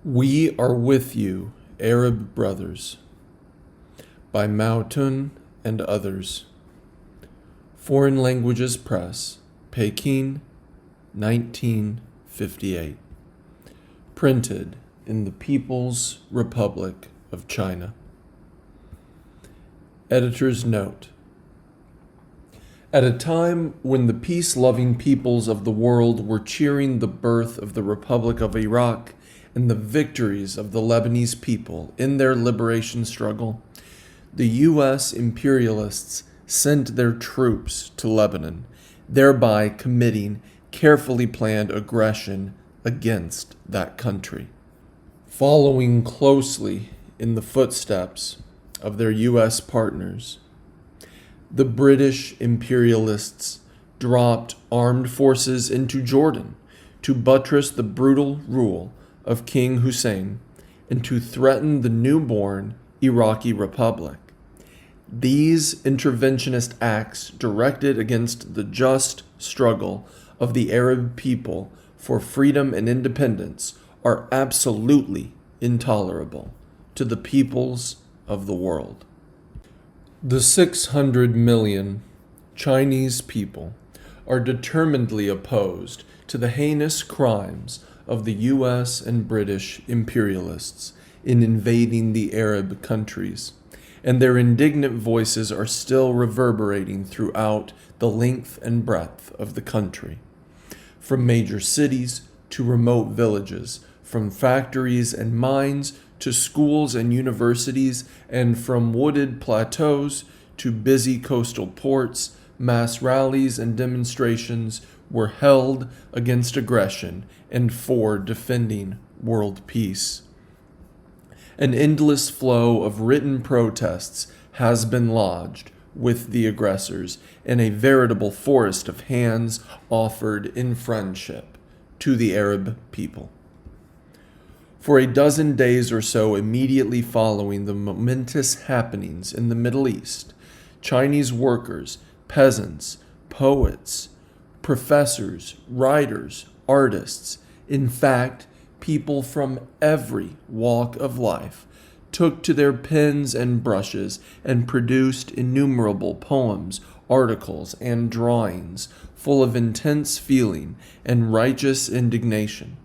We Are With You, Arab Brothers, by Mao Tun and others. Foreign Languages Press, Peking, 1958. Printed in the People's Republic of China. Editor's Note: At a time when the peace-loving peoples of the world were cheering the birth of the Republic of Iraq and the victories of the Lebanese people in their liberation struggle, the U.S. imperialists sent their troops to Lebanon, thereby committing carefully planned aggression against that country. Following closely in the footsteps of their U.S. partners, the British imperialists dropped armed forces into Jordan to buttress the brutal rule of King Hussein and to threaten the newborn Iraqi Republic. These interventionist acts directed against the just struggle of the Arab people for freedom and independence are absolutely intolerable to the peoples of the world. The 600 million Chinese people are determinedly opposed to the heinous crimes of the U.S. and British imperialists in invading the Arab countries, and their indignant voices are still reverberating throughout the length and breadth of the country. From major cities to remote villages, from factories and mines to schools and universities, and from wooded plateaus to busy coastal ports, mass rallies and demonstrations were held against aggression and for defending world peace. An endless flow of written protests has been lodged with the aggressors, and a veritable forest of hands offered in friendship to the Arab people. For a dozen days or so immediately following the momentous happenings in the Middle East, Chinese workers, peasants, poets, professors, writers, artists, in fact, people from every walk of life, took to their pens and brushes and produced innumerable poems, articles, and drawings full of intense feeling and righteous indignation.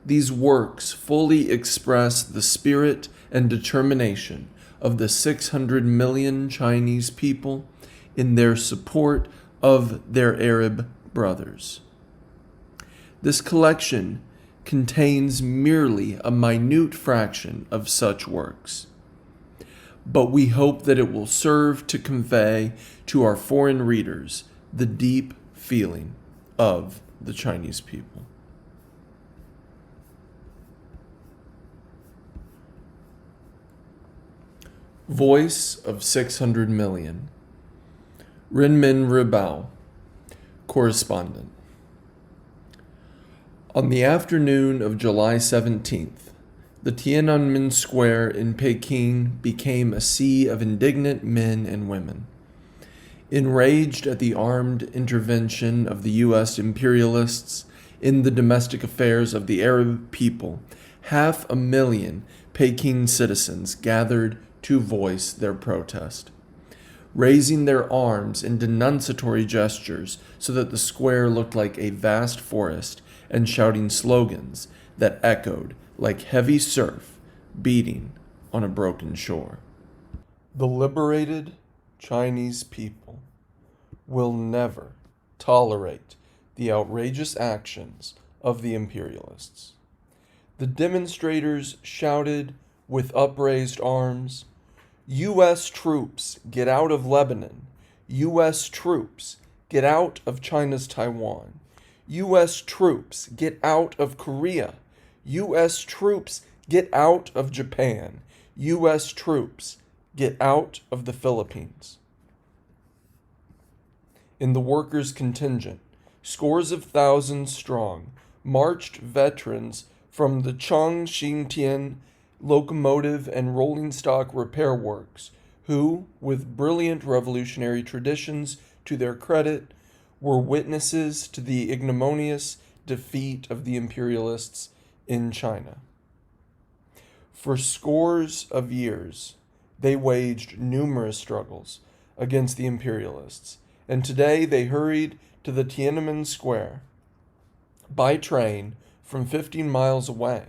These works fully express the spirit and determination of the 600 million Chinese people in their support of their Arab brothers. This collection contains merely a minute fraction of such works, but we hope that it will serve to convey to our foreign readers the deep feeling of the Chinese people. Voice of 600 million. Renmin Ribao, correspondent. On the afternoon of July 17th, the Tiananmen Square in Peking became a sea of indignant men and women. Enraged at the armed intervention of the U.S. imperialists in the domestic affairs of the Arab people, 500,000 Peking citizens gathered to voice their protest, raising their arms in denunciatory gestures so that the square looked like a vast forest, and shouting slogans that echoed like heavy surf beating on a broken shore. The liberated Chinese people will never tolerate the outrageous actions of the imperialists. The demonstrators shouted with upraised arms, "U.S. troops, get out of Lebanon! U.S. troops, get out of China's Taiwan! U.S. troops, get out of Korea! U.S. troops, get out of Japan! U.S. troops, get out of the Philippines!" In the workers' contingent, scores of thousands strong, marched veterans from the Chongqingtian locomotive and rolling stock repair works, who, with brilliant revolutionary traditions to their credit, were witnesses to the ignominious defeat of the imperialists in China. For scores of years, they waged numerous struggles against the imperialists, and today they hurried to the Tiananmen Square by train from 15 miles away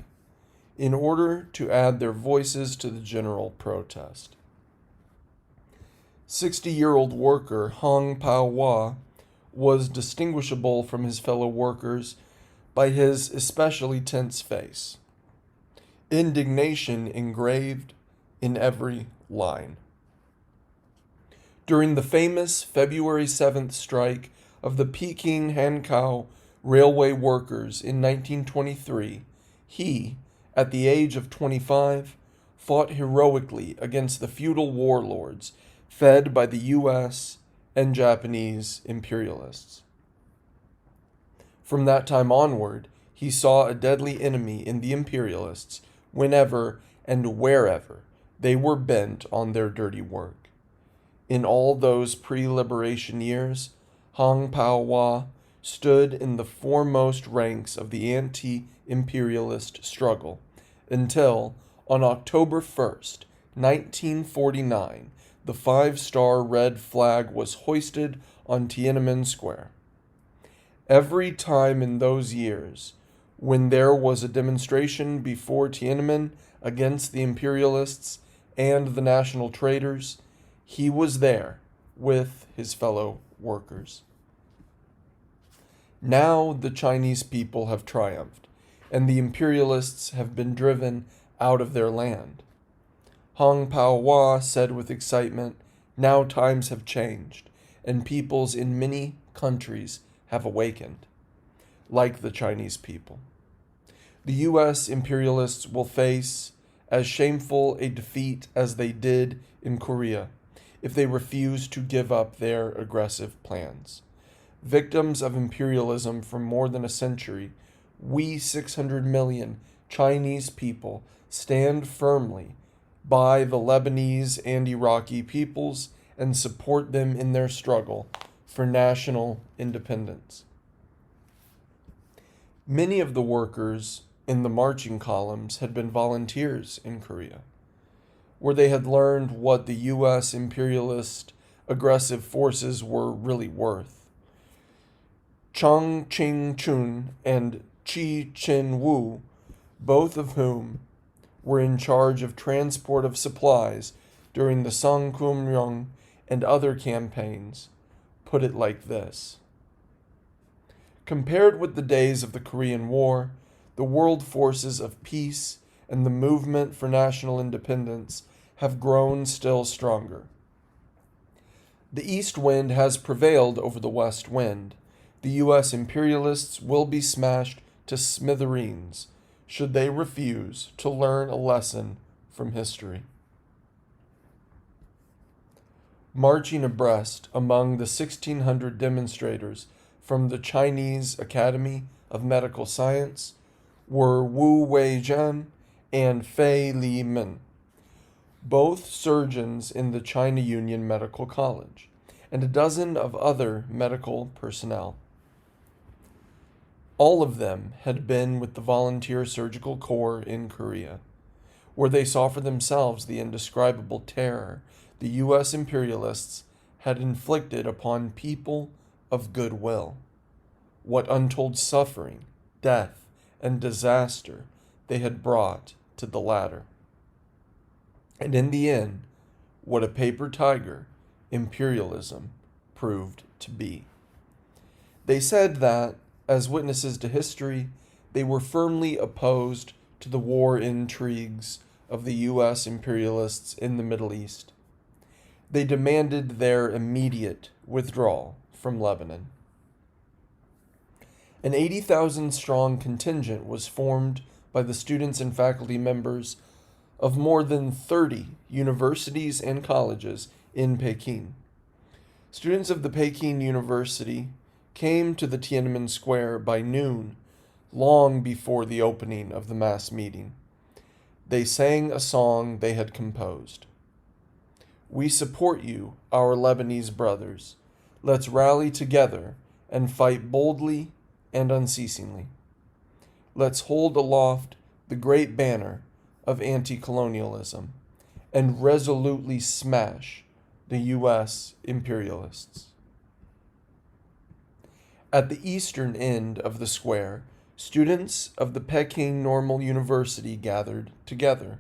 in order to add their voices to the general protest. 60-year-old worker Hong Pao-Hua was distinguishable from his fellow workers by his especially tense face, indignation engraved in every line. During the famous February 7th strike of the Peking-Hankow railway workers in 1923, he, at the age of 25, fought heroically against the feudal warlords fed by the U.S. and Japanese imperialists. From that time onward, he saw a deadly enemy in the imperialists whenever and wherever they were bent on their dirty work. In all those pre-liberation years, Hong Pao-Hua stood in the foremost ranks of the anti-imperialist struggle until, on October 1st, 1949, the 5-star red flag was hoisted on Tiananmen Square. Every time in those years, when there was a demonstration before Tiananmen against the imperialists and the national traitors, he was there with his fellow workers. Now the Chinese people have triumphed, and the imperialists have been driven out of their land. Hong Pao-Hua said with excitement, "Now times have changed, and peoples in many countries have awakened, like the Chinese people. The U.S. imperialists will face as shameful a defeat as they did in Korea if they refuse to give up their aggressive plans. Victims of imperialism for more than a century, we 600 million Chinese people stand firmly by the Lebanese and Iraqi peoples and support them in their struggle for national independence." Many of the workers in the marching columns had been volunteers in Korea, where they had learned what the U.S. imperialist aggressive forces were really worth. Chang Ching-chun and Chi Chen-woo, both of whom were in charge of transport of supplies during the Sangkum-ryong and other campaigns, put it like this: compared with the days of the Korean War, the world forces of peace and the movement for national independence have grown still stronger. The east wind has prevailed over the west wind. The U.S. imperialists will be smashed to smithereens should they refuse to learn a lesson from history. Marching abreast among the 1,600 demonstrators from the Chinese Academy of Medical Science were Wu Wei-jian and Fei Li-min, both surgeons in the China Union Medical College, and a dozen of other medical personnel. All of them had been with the Volunteer Surgical Corps in Korea, where they saw for themselves the indescribable terror the U.S. imperialists had inflicted upon people of goodwill, what untold suffering, death, and disaster they had brought to the latter, and in the end, what a paper tiger imperialism proved to be. They said that, as witnesses to history, they were firmly opposed to the war intrigues of the U.S. imperialists in the Middle East. They demanded their immediate withdrawal from Lebanon. An 80,000-strong contingent was formed by the students and faculty members of more than 30 universities and colleges in Peking. Students of the Peking University came to the Tiananmen Square by noon, long before the opening of the mass meeting. They sang a song they had composed. "We support you, our Lebanese brothers. Let's rally together and fight boldly and unceasingly. Let's hold aloft the great banner of anti-colonialism and resolutely smash the U.S. imperialists. At the eastern end of the square, students of the Peking Normal University gathered together.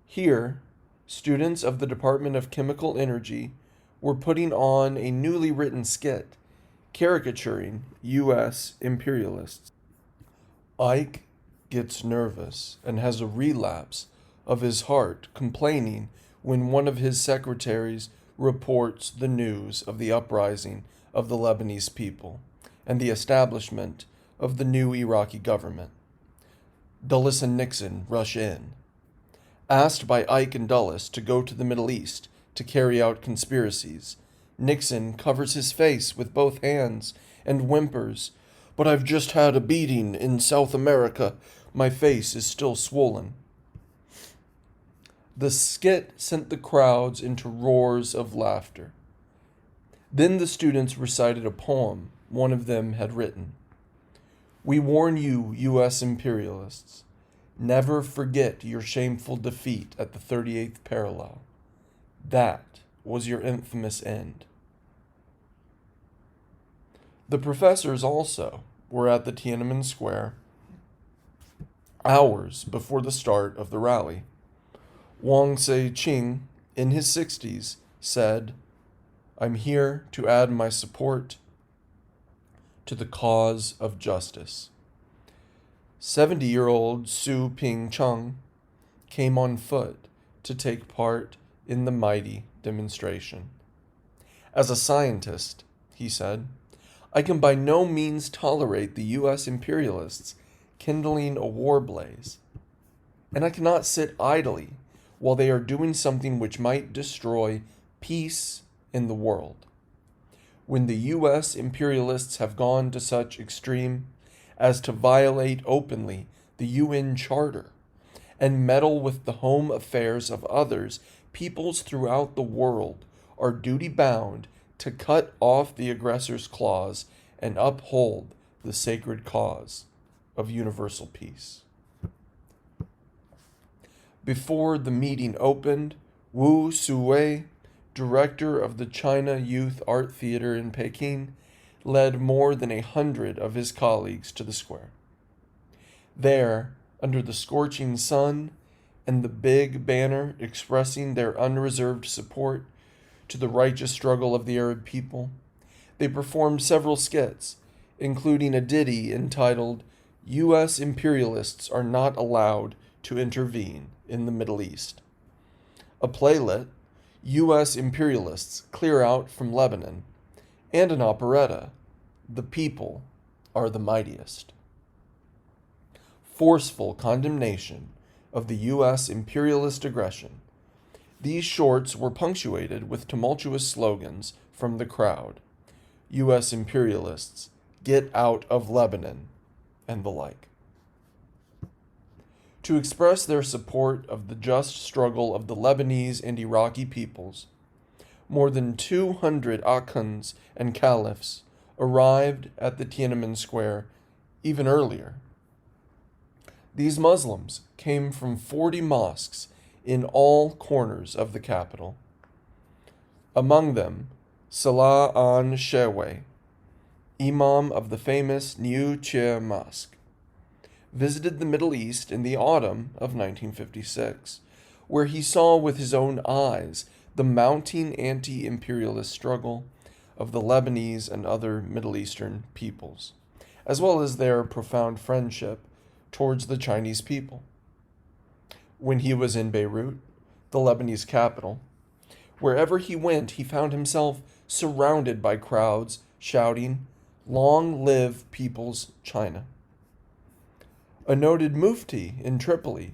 Here, students of the Department of Chemical Energy were putting on a newly written skit caricaturing U.S. imperialists. Ike gets nervous and has a relapse of his heart, complaining when one of his secretaries reports the news of the uprising of the Lebanese people and the establishment of the new Iraqi government. Dulles and Nixon rush in. Asked by Ike and Dulles to go to the Middle East to carry out conspiracies, Nixon covers his face with both hands and whimpers, "But I've just had a beating in South America. My face is still swollen." The skit sent the crowds into roars of laughter. Then the students recited a poem one of them had written. "We warn you, U.S. imperialists, never forget your shameful defeat at the 38th parallel. That was your infamous end." The professors also were at the Tiananmen Square hours before the start of the rally. Wang Sei-ching, in his 60s, said, "I'm here to add my support to the cause of justice." 70-year-old Su Ping-chung came on foot to take part in the mighty demonstration. "As a scientist," he said, "I can by no means tolerate the U.S. imperialists kindling a war blaze, and I cannot sit idly while they are doing something which might destroy peace in the world. When the U.S. imperialists have gone to such extreme as to violate openly the UN Charter and meddle with the home affairs of others, peoples throughout the world are duty-bound to cut off the aggressor's claws and uphold the sacred cause of universal peace." Before the meeting opened, Wu Suwei, director of the China Youth Art Theater in Peking, led more than 100 of his colleagues to the square. There, under the scorching sun and the big banner expressing their unreserved support to the righteous struggle of the Arab people, they performed several skits, including a ditty entitled "U.S. Imperialists Are Not Allowed to Intervene in the Middle East," a playlet, "U.S. Imperialists Clear Out from Lebanon," and an operetta, "The People Are the Mightiest." Forceful condemnation of the U.S. imperialist aggression, these shorts were punctuated with tumultuous slogans from the crowd: "U.S. imperialists, get out of Lebanon," and the like. To express their support of the just struggle of the Lebanese and Iraqi peoples, more than 200 akhunds and caliphs arrived at the Tiananmen Square even earlier. These Muslims came from 40 mosques in all corners of the capital. Among them, Salah an-Sheway, imam of the famous New Che Mosque, visited the Middle East in the autumn of 1956, where he saw with his own eyes the mounting anti-imperialist struggle of the Lebanese and other Middle Eastern peoples, as well as their profound friendship towards the Chinese people. When he was in Beirut, the Lebanese capital, wherever he went, he found himself surrounded by crowds shouting, "Long live People's China." A noted mufti in Tripoli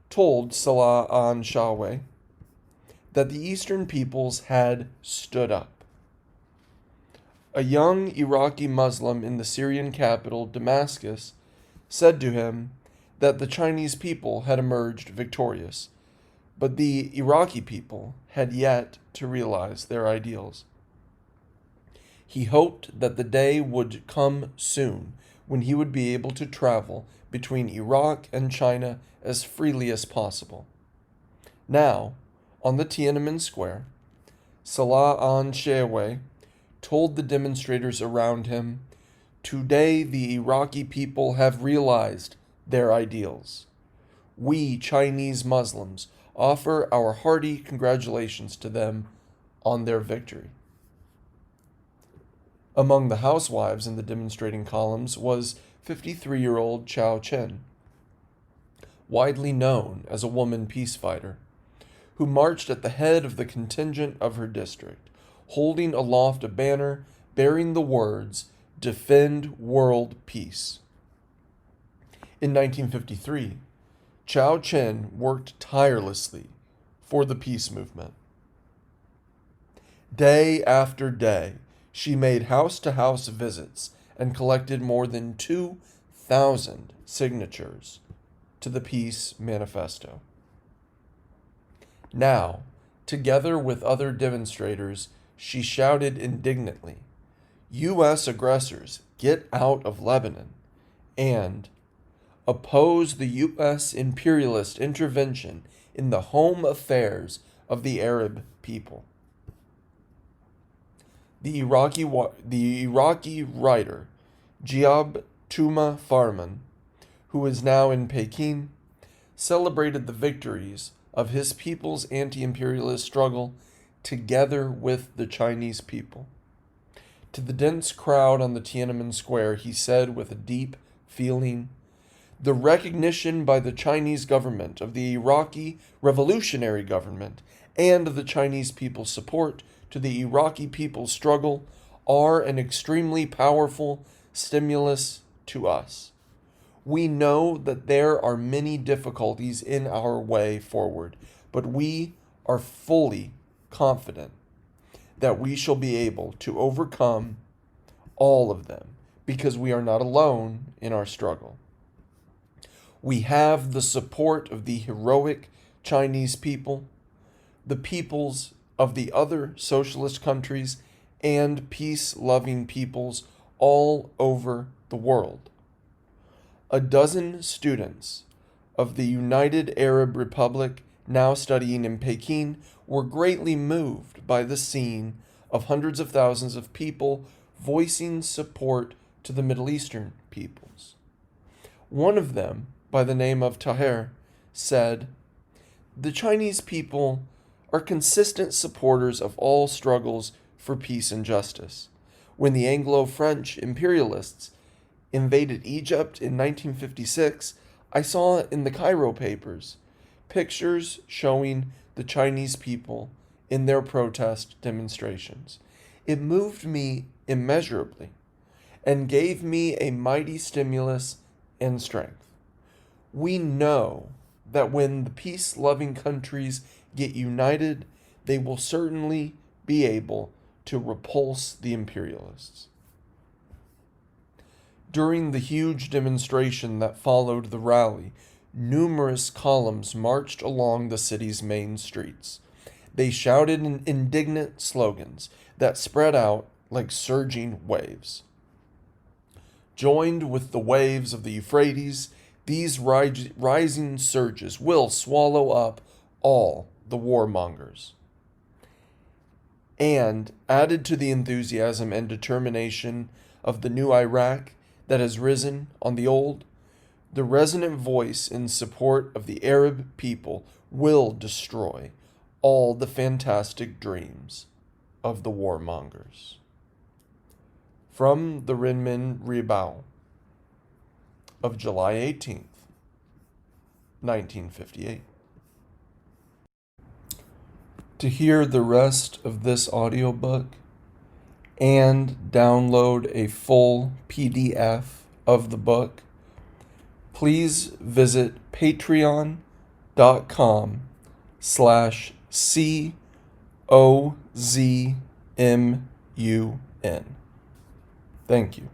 told Salah an-Shaweh that the Eastern peoples had stood up. A young Iraqi Muslim in the Syrian capital, Damascus, said to him that the Chinese people had emerged victorious, but the Iraqi people had yet to realize their ideals. He hoped that the day would come soon when he would be able to travel between Iraq and China as freely as possible. Now, on the Tiananmen Square, Salah an-Shewei told the demonstrators around him, "Today the Iraqi people have realized their ideals. We Chinese Muslims offer our hearty congratulations to them on their victory." Among the housewives in the demonstrating columns was 53-year-old Chao Chen, widely known as a woman peace fighter, who marched at the head of the contingent of her district, holding aloft a banner bearing the words, "Defend World Peace." In 1953, Chao Chen worked tirelessly for the peace movement. Day after day, she made house-to-house visits and collected more than 2,000 signatures to the Peace Manifesto. Now, together with other demonstrators, she shouted indignantly, "U.S. aggressors, get out of Lebanon," and "oppose the U.S. imperialist intervention in the home affairs of the Arab people." The Iraqi writer Giab Tuma Farman, who is now in Peking, celebrated the victories of his people's anti-imperialist struggle together with the Chinese people. To the dense crowd on the Tiananmen Square, he said with a deep feeling, "The recognition by the Chinese government of the Iraqi revolutionary government and the Chinese people's support to the Iraqi people's struggle are an extremely powerful stimulus to us. We know that there are many difficulties in our way forward, but we are fully confident that we shall be able to overcome all of them because we are not alone in our struggle. We have the support of the heroic Chinese people, the peoples of the other socialist countries, and peace-loving peoples all over the world. A dozen students of the United Arab Republic, now studying in Peking, were greatly moved by the scene of hundreds of thousands of people voicing support to the Middle Eastern peoples. One of them, by the name of Taher, said, "The Chinese people are consistent supporters of all struggles for peace and justice. When the Anglo-French imperialists invaded Egypt in 1956, I saw in the Cairo papers pictures showing the Chinese people in their protest demonstrations. It moved me immeasurably and gave me a mighty stimulus and strength. We know that when the peace-loving countries get united, they will certainly be able to repulse the imperialists." During the huge demonstration that followed the rally, numerous columns marched along the city's main streets. They shouted indignant slogans that spread out like surging waves. Joined with the waves of the Euphrates, these rising surges will swallow up all the warmongers. And, added to the enthusiasm and determination of the new Iraq that has risen on the old, the resonant voice in support of the Arab people will destroy all the fantastic dreams of the warmongers. From the Renmin Ribao of July 18th, 1958. To hear the rest of this audiobook and download a full PDF of the book, please visit patreon.com/COZMUN. Thank you.